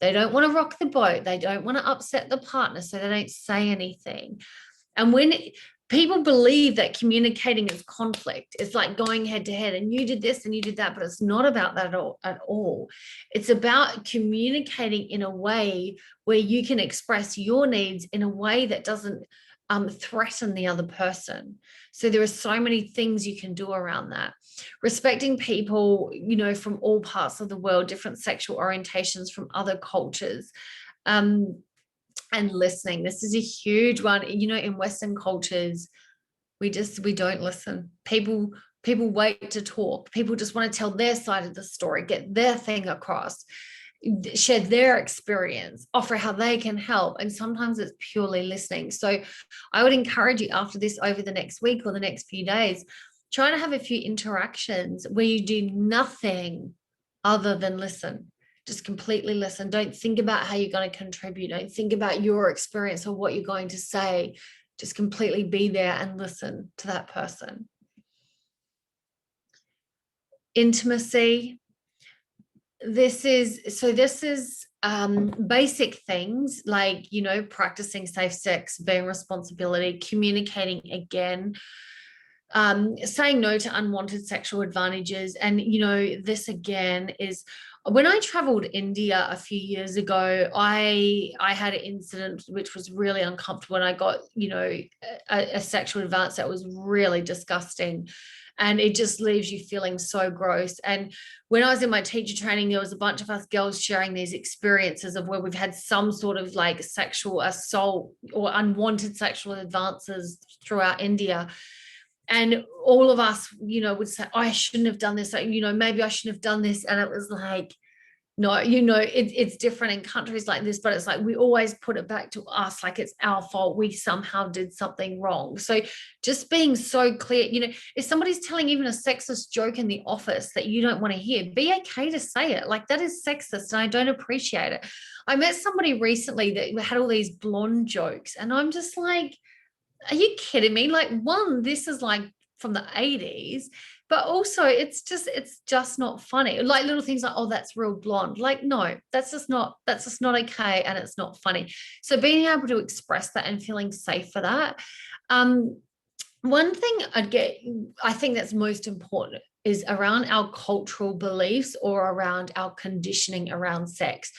They don't want to rock the boat. They don't want to upset the partner, so they don't say anything. And when people believe that communicating is conflict, it's like going head to head, and you did this and you did that, but it's not about that at all. It's about communicating in a way where you can express your needs in a way that doesn't threaten the other person. So there are so many things you can do around that. Respecting people, from all parts of the world, different sexual orientations, from other cultures, and listening. This is a huge one. In Western cultures, we don't listen. People wait to talk. People just want to tell their side of the story, get their thing across, share their experience, offer how they can help. And sometimes it's purely listening. So I would encourage you, after this, over the next week or the next few days, try to have a few interactions where you do nothing other than listen. Just completely listen. Don't think about how you're going to contribute. Don't think about your experience or what you're going to say. Just completely be there and listen to that person. Intimacy. This is basic things like, practicing safe sex, being responsibility, communicating again, saying no to unwanted sexual advantages. And, this again is, when I traveled India a few years ago, I had an incident which was really uncomfortable, and I got, a sexual advance that was really disgusting. And it just leaves you feeling so gross. And when I was in my teacher training, there was a bunch of us girls sharing these experiences of where we've had some sort of like sexual assault or unwanted sexual advances throughout India. And all of us, you know, would say, oh, I shouldn't have done this. You know, maybe I shouldn't have done this. And it was like, no, you know, it's different in countries like this, but it's like we always put it back to us, like it's our fault. We somehow did something wrong. So just being so clear, you know, if somebody's telling even a sexist joke in the office that you don't want to hear, be okay to say it. Like, that is sexist and I don't appreciate it. I met somebody recently that had all these blonde jokes, and I'm just like, are you kidding me? Like, one, this is like from the 80s, but also it's just not funny. Like little things like, oh, that's real blonde. Like, no, that's just not okay, and it's not funny. So being able to express that and feeling safe for that. One thing I think that's most important is around our cultural beliefs or around our conditioning around sex.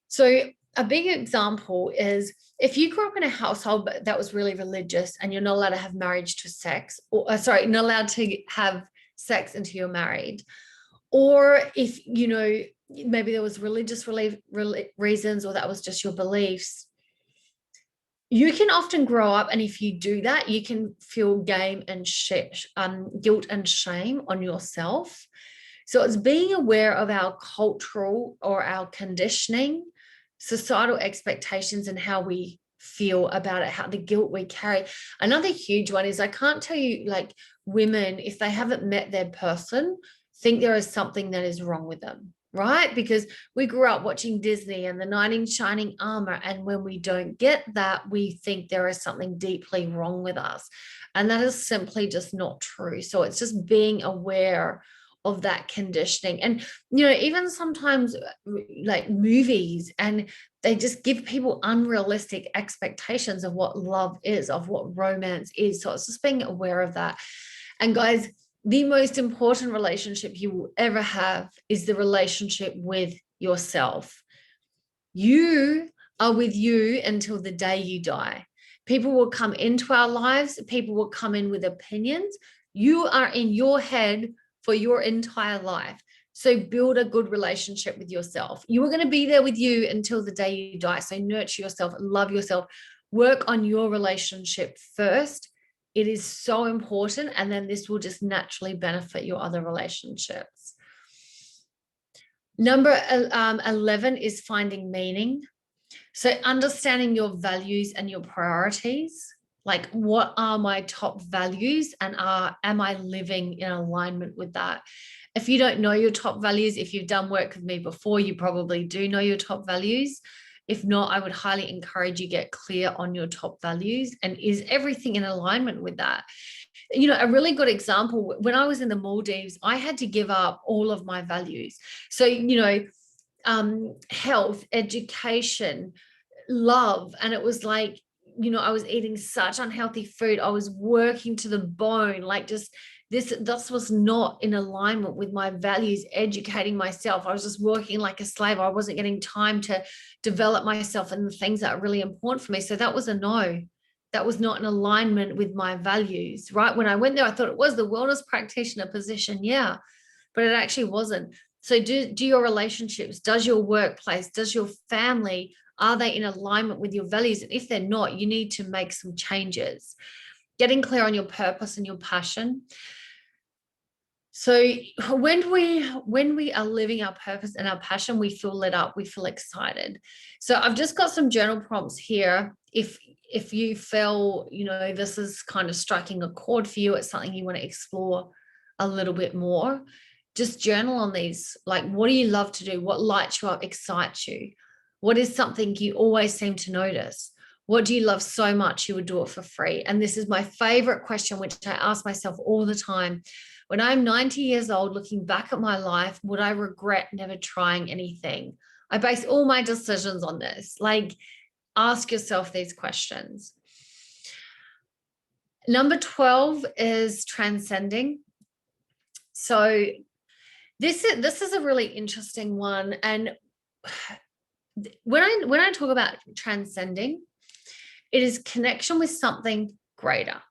So a big example is if you grew up in a household that was really religious and you're not allowed to have marriage to sex, or not allowed to have sex until you're married, or if, you know, maybe there was religious reasons, or that was just your beliefs, you can often grow up, and if you do that, you can feel guilt and shame on yourself. So it's being aware of our cultural or our conditioning, societal expectations, and how we feel about it, how the guilt we carry. Another huge one is, I can't tell you, like, women, if they haven't met their person, think there is something that is wrong with them, right? Because we grew up watching Disney and the knight in shining armor, and when we don't get that, we think there is something deeply wrong with us, and that is simply just not true. So it's just being aware of that conditioning. And, you know, even sometimes like movies, and they just give people unrealistic expectations of what love is, of what romance is. So it's just being aware of that. And guys, the most important relationship you will ever have is the relationship with yourself. You are with you until the day you die. People will come into our lives. People will come in with opinions. You are in your head for your entire life. So build a good relationship with yourself. You are going to be there with you until the day you die. So nurture yourself, love yourself, work on your relationship first. It is so important. And then this will just naturally benefit your other relationships. Number 11 is finding meaning. So understanding your values and your priorities. Like, what are my top values, and am I living in alignment with that? If you don't know your top values, if you've done work with me before, you probably do know your top values. If not, I would highly encourage you get clear on your top values, and is everything in alignment with that? You know, a really good example, when I was in the Maldives, I had to give up all of my values. So, you know, health, education, love. And it was like, you know, I was eating such unhealthy food. I was working to the bone, like just this was not in alignment with my values, educating myself. I was just working like a slave. I wasn't getting time to develop myself and the things that are really important for me. So that was a no. That was not in alignment with my values, right? When I went there, I thought it was the wellness practitioner position. Yeah, but it actually wasn't. So do your relationships, does your workplace, does your family, are they in alignment with your values? And if they're not, you need to make some changes. Getting clear on your purpose and your passion. So when we are living our purpose and our passion, we feel lit up, we feel excited. So I've just got some journal prompts here. If you feel, you know, this is kind of striking a chord for you, it's something you want to explore a little bit more, just journal on these. Like, what do you love to do? What lights you up, excites you? What is something you always seem to notice? What do you love so much you would do it for free? And this is my favorite question, which I ask myself all the time. When I'm 90 years old, looking back at my life, would I regret never trying anything? I base all my decisions on this. Like, ask yourself these questions. Number 12 is transcending. So this is a really interesting one. And when I talk about transcending, it is connection with something greater.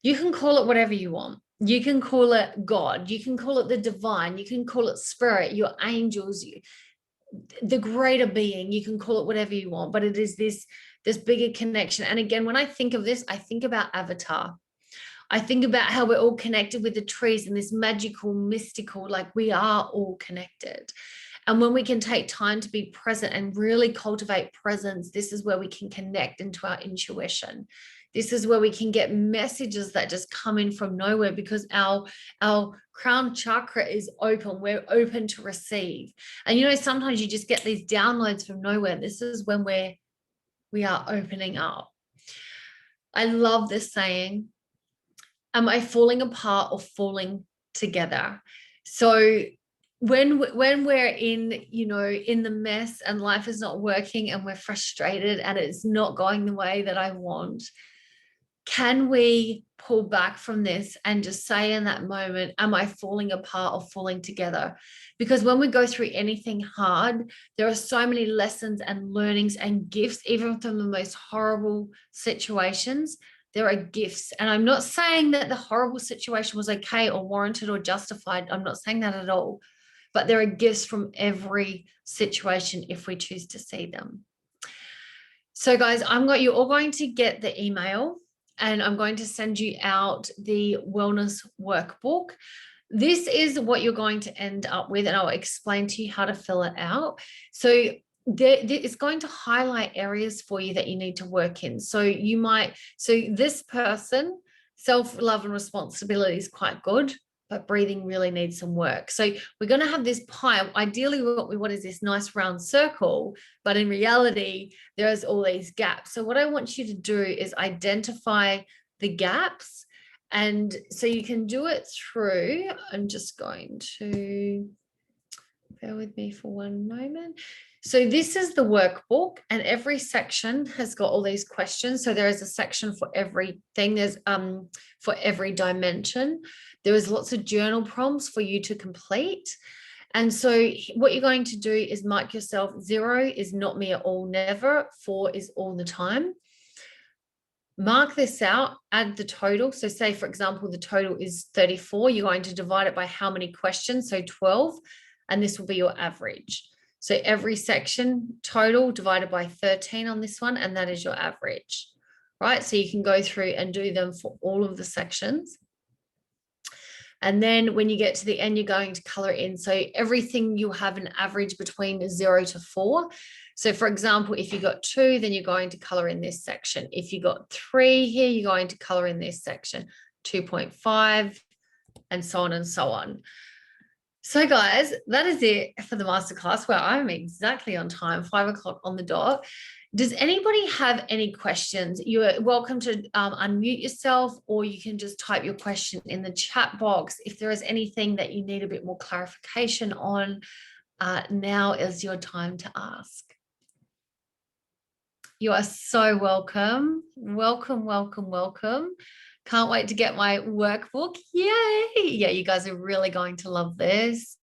You can call it whatever you want. You can call it God. You can call it the divine. You can call it spirit, your angels, the greater being. You can call it whatever you want, but it is this bigger connection. And again, when I think of this, I think about Avatar. I think about how we're all connected with the trees and this magical, mystical, like we are all connected. And when we can take time to be present and really cultivate presence, this is where we can connect into our intuition. This is where we can get messages that just come in from nowhere, because our crown chakra is open. We're open to receive. And, you know, sometimes you just get these downloads from nowhere. This is when we are opening up. I love this saying, am I falling apart or falling together? So when we're in, you know, in the mess and life is not working and we're frustrated and it's not going the way that I want, can we pull back from this and just say in that moment, am I falling apart or falling together? Because when we go through anything hard, there are so many lessons and learnings and gifts, even from the most horrible situations. There are gifts. And I'm not saying that the horrible situation was okay or warranted or justified. I'm not saying that at all. But there are gifts from every situation if we choose to see them. So guys, you're all going to get the email, and I'm going to send you out the wellness workbook. This is what you're going to end up with, and I'll explain to you how to fill it out. So it's going to highlight areas for you that you need to work in. So this person, self-love and responsibility is quite good, but breathing really needs some work. So we're going to have this pie. Ideally, what we want is this nice round circle, but in reality, there's all these gaps. So what I want you to do is identify the gaps. And so you can do it through, I'm just going to, bear with me for one moment. So this is the workbook, and every section has got all these questions. So there is a section for everything. There's for every dimension. There is lots of journal prompts for you to complete. And so what you're going to do is mark yourself. 0 is not me at all, never. 4 is all the time. Mark this out, add the total. So say, for example, the total is 34. You're going to divide it by how many questions? So 12, and this will be your average. So every section total divided by 13 on this one, and that is your average, right? So you can go through and do them for all of the sections. And then when you get to the end, you're going to color in. So everything you have an average between 0 to 4. So for example, if you got 2, then you're going to color in this section. If you got 3 here, you're going to color in this section, 2.5, and so on and so on. So guys, that is it for the masterclass, where I'm exactly on time, 5 o'clock on the dot. Does anybody have any questions? You're welcome to unmute yourself, or you can just type your question in the chat box. If there is anything that you need a bit more clarification on, now is your time to ask. You are so welcome. Welcome, welcome, welcome. Can't wait to get my workbook. Yay. Yeah, you guys are really going to love this.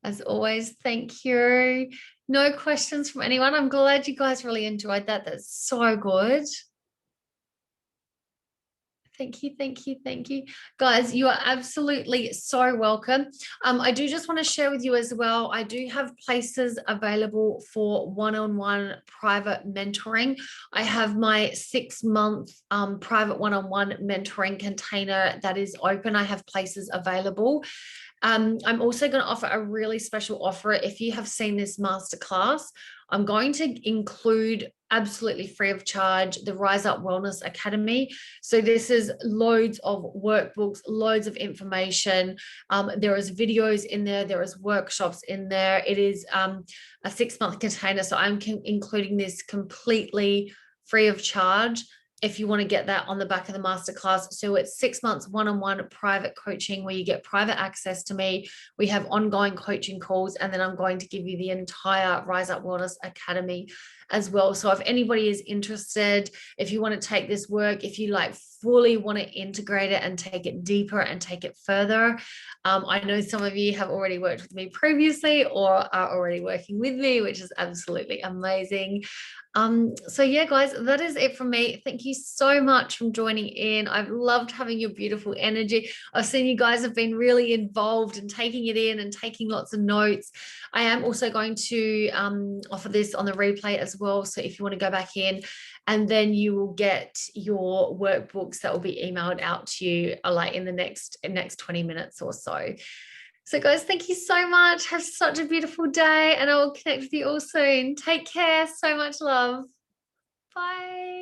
As always, thank you. No questions from anyone. I'm glad you guys really enjoyed that. That's so good. Thank you, thank you, thank you. Guys, you are absolutely so welcome. I do just want to share with you as well, I do have places available for one-on-one private mentoring. I have my 6-month private one-on-one mentoring container that is open. I have places available. I'm also going to offer a really special offer. If you have seen this masterclass, I'm going to include absolutely free of charge the Rise Up Wellness Academy. So this is loads of workbooks, loads of information. There is videos in there. There is workshops in there. It is a 6-month container. So I'm including this completely free of charge if you want to get that on the back of the masterclass. So it's 6 months one-on-one private coaching where you get private access to me. We have ongoing coaching calls, and then I'm going to give you the entire Rise Up Wellness Academy as well. So if anybody is interested, if you want to take this work, if you like fully want to integrate it and take it deeper and take it further, I know some of you have already worked with me previously or are already working with me, which is absolutely amazing. So yeah, guys, that is it from me. Thank you so much for joining in. I've loved having your beautiful energy. I've seen you guys have been really involved and taking it in and taking lots of notes. I am also going to offer this on the replay as well. So if you want to go back in and then you will get your workbooks that will be emailed out to you like in the next 20 minutes or so. So guys, thank you so much. Have such a beautiful day, and I will connect with you all soon. Take care. So much love. Bye.